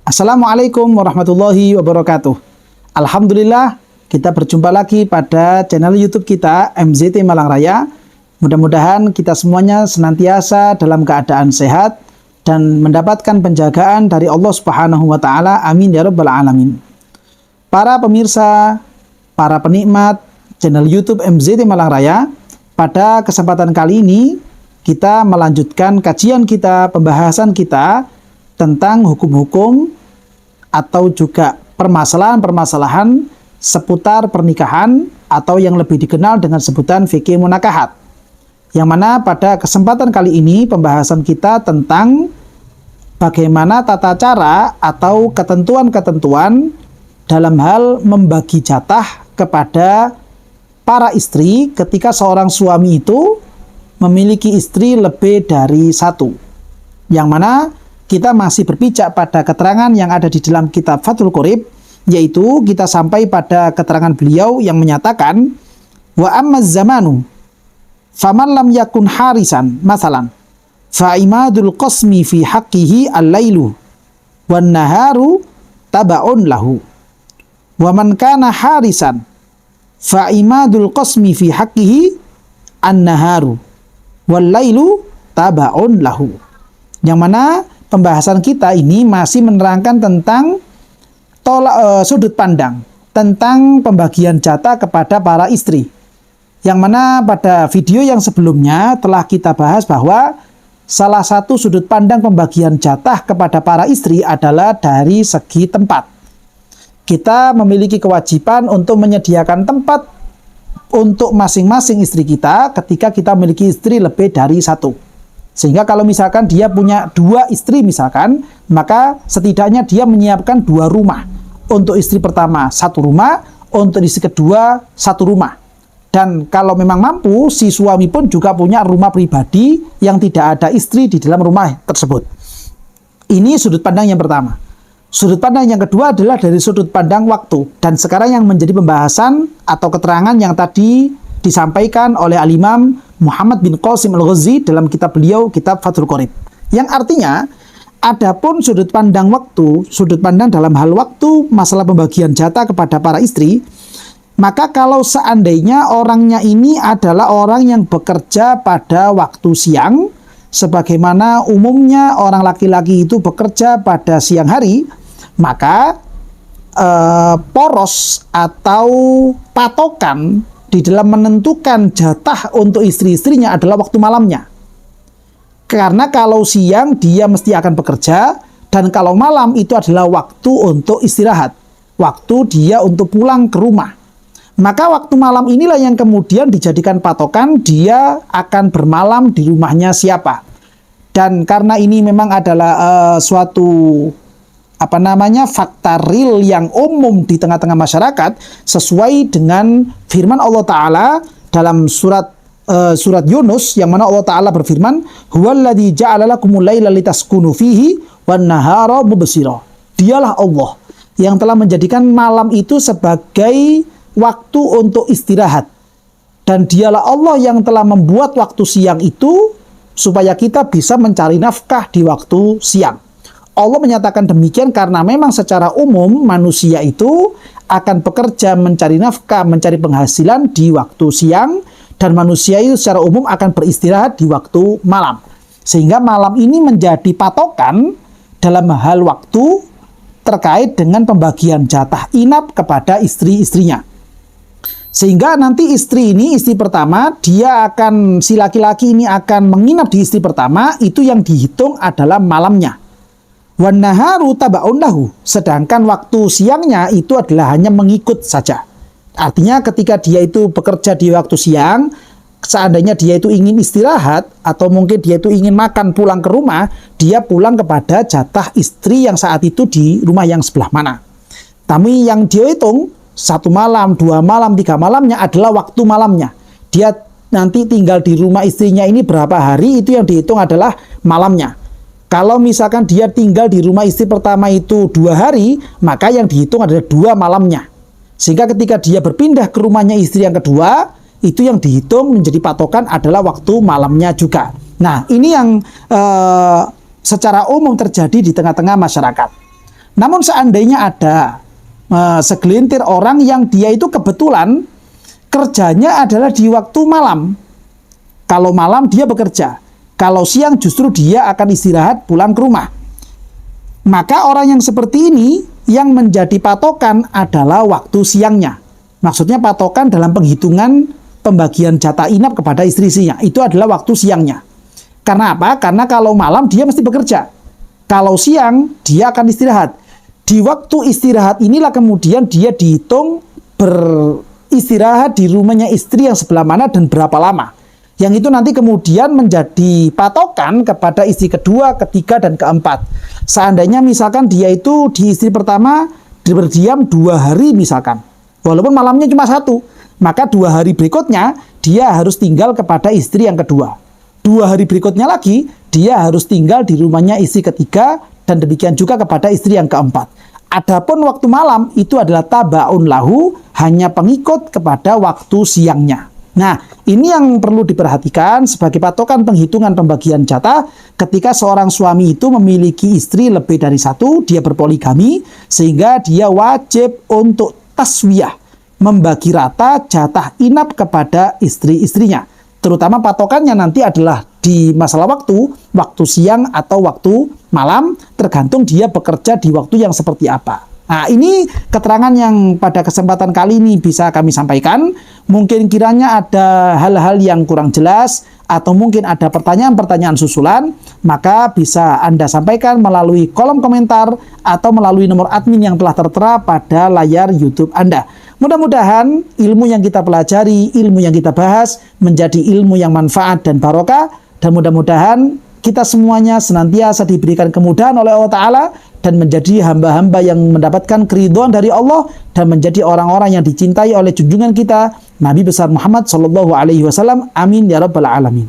Assalamualaikum warahmatullahi wabarakatuh. Alhamdulillah, kita berjumpa lagi pada channel YouTube kita MZT Malang Raya. Mudah-mudahan kita semuanya senantiasa dalam keadaan sehat dan mendapatkan penjagaan dari Allah Subhanahu wa taala. Amin ya rabbal alamin. Para pemirsa, para penikmat channel YouTube MZT Malang Raya, pada kesempatan kali ini kita melanjutkan kajian kita, pembahasan kita tentang hukum-hukum atau juga permasalahan-permasalahan seputar pernikahan atau yang lebih dikenal dengan sebutan fikih munakahat. Yang mana pada kesempatan kali ini pembahasan kita tentang bagaimana tata cara atau ketentuan-ketentuan dalam hal membagi jatah kepada para istri ketika seorang suami itu memiliki istri lebih dari satu. Yang mana kita masih berpijak pada keterangan yang ada di dalam kitab Fathul Qorib, yaitu kita sampai pada keterangan beliau yang menyatakan wa ammaz zamanu faman lam yakun harisan masalan fa imadul qasmi fi haqqihi al-lailu wan naharu tabaun lahu wa man kana harisan fa imadul qasmi fi haqqihi an-naharu wal lailu tabaun lahu. Yang mana pembahasan kita ini masih menerangkan tentang sudut pandang tentang pembagian jatah kepada para istri. Yang mana pada video yang sebelumnya telah kita bahas bahwa salah satu sudut pandang pembagian jatah kepada para istri adalah dari segi tempat. Kita memiliki kewajiban untuk menyediakan tempat untuk masing-masing istri kita ketika kita memiliki istri lebih dari satu. Sehingga kalau misalkan dia punya dua istri misalkan, maka setidaknya dia menyiapkan dua rumah. Untuk istri pertama satu rumah, untuk istri kedua satu rumah. Dan kalau memang mampu, si suami pun juga punya rumah pribadi yang tidak ada istri di dalam rumah tersebut. Ini sudut pandang yang pertama. Sudut pandang yang kedua adalah dari sudut pandang waktu. Dan sekarang yang menjadi pembahasan atau keterangan yang tadi disampaikan oleh Al-Imam Muhammad bin Qasim Al-Ghazi dalam kitab beliau, kitab Fathul Qorib. Yang artinya, adapun sudut pandang waktu, sudut pandang dalam hal waktu masalah pembagian jatah kepada para istri, maka kalau seandainya orangnya ini adalah orang yang bekerja pada waktu siang, sebagaimana umumnya orang laki-laki itu bekerja pada siang hari, maka poros atau patokan di dalam menentukan jatah untuk istri-istrinya adalah waktu malamnya. Karena kalau siang dia mesti akan bekerja, dan kalau malam itu adalah waktu untuk istirahat, waktu dia untuk pulang ke rumah. Maka waktu malam inilah yang kemudian dijadikan patokan dia akan bermalam di rumahnya siapa. Dan karena ini memang adalah suatu fakta real yang umum di tengah-tengah masyarakat, sesuai dengan firman Allah Ta'ala dalam surat Yunus, yang mana Allah Ta'ala berfirman, huwallazi ja'ala lakumul laila litaskunu fihi wan nahara mubsira. Dialah Allah yang telah menjadikan malam itu sebagai waktu untuk istirahat, dan dialah Allah yang telah membuat waktu siang itu supaya kita bisa mencari nafkah di waktu siang. Allah menyatakan demikian karena memang secara umum manusia itu akan bekerja mencari nafkah, mencari penghasilan di waktu siang, dan manusia itu secara umum akan beristirahat di waktu malam. Sehingga malam ini menjadi patokan dalam hal waktu terkait dengan pembagian jatah inap kepada istri-istrinya. Sehingga nanti istri ini, istri pertama, si laki-laki ini akan menginap di istri pertama, itu yang dihitung adalah malamnya. Wan naharu tabaun lahu, sedangkan waktu siangnya itu adalah hanya mengikut saja. Artinya ketika dia itu bekerja di waktu siang, seandainya dia itu ingin istirahat atau mungkin dia itu ingin makan pulang ke rumah, dia pulang kepada jatah istri yang saat itu di rumah yang sebelah mana. Tapi yang dia hitung 1 malam, 2 malam, 3 malamnya adalah waktu malamnya. Dia nanti tinggal di rumah istrinya ini berapa hari, itu yang dihitung adalah malamnya. Kalau misalkan dia tinggal di rumah istri pertama itu 2 hari, maka yang dihitung adalah 2 malamnya. Sehingga ketika dia berpindah ke rumahnya istri yang kedua, itu yang dihitung menjadi patokan adalah waktu malamnya juga. Nah, ini yang secara umum terjadi di tengah-tengah masyarakat. Namun seandainya ada segelintir orang yang dia itu kebetulan kerjanya adalah di waktu malam. Kalau malam dia bekerja, kalau siang justru dia akan istirahat pulang ke rumah. Maka orang yang seperti ini yang menjadi patokan adalah waktu siangnya. Maksudnya patokan dalam penghitungan pembagian jatah inap kepada istri-istrinya. Itu adalah waktu siangnya. Karena apa? Karena kalau malam dia mesti bekerja. Kalau siang dia akan istirahat. Di waktu istirahat inilah kemudian dia dihitung beristirahat di rumahnya istri yang sebelah mana dan berapa lama. Yang itu nanti kemudian menjadi patokan kepada istri kedua, ketiga, dan keempat. Seandainya misalkan dia itu di istri pertama berdiam 2 hari misalkan. Walaupun malamnya cuma 1. Maka 2 hari berikutnya dia harus tinggal kepada istri yang kedua. 2 hari berikutnya lagi dia harus tinggal di rumahnya istri ketiga dan demikian juga kepada istri yang keempat. Adapun waktu malam itu adalah tabaun lahu, hanya pengikut kepada waktu siangnya. Nah, ini yang perlu diperhatikan sebagai patokan penghitungan pembagian jatah ketika seorang suami itu memiliki istri lebih dari 1, dia berpoligami, sehingga dia wajib untuk taswiyah, membagi rata jatah inap kepada istri-istrinya. Terutama patokannya nanti adalah di masalah waktu siang atau waktu malam, tergantung dia bekerja di waktu yang seperti apa. Nah, ini keterangan yang pada kesempatan kali ini bisa kami sampaikan. Mungkin kiranya ada hal-hal yang kurang jelas atau mungkin ada pertanyaan-pertanyaan susulan, maka bisa Anda sampaikan melalui kolom komentar atau melalui nomor admin yang telah tertera pada layar YouTube Anda. Mudah-mudahan ilmu yang kita pelajari, ilmu yang kita bahas menjadi ilmu yang manfaat dan barokah, dan mudah-mudahan kita semuanya senantiasa diberikan kemudahan oleh Allah Ta'ala dan menjadi hamba-hamba yang mendapatkan keridhaan dari Allah dan menjadi orang-orang yang dicintai oleh junjungan kita Nabi besar Muhammad SAW. Amin ya rabbal alamin.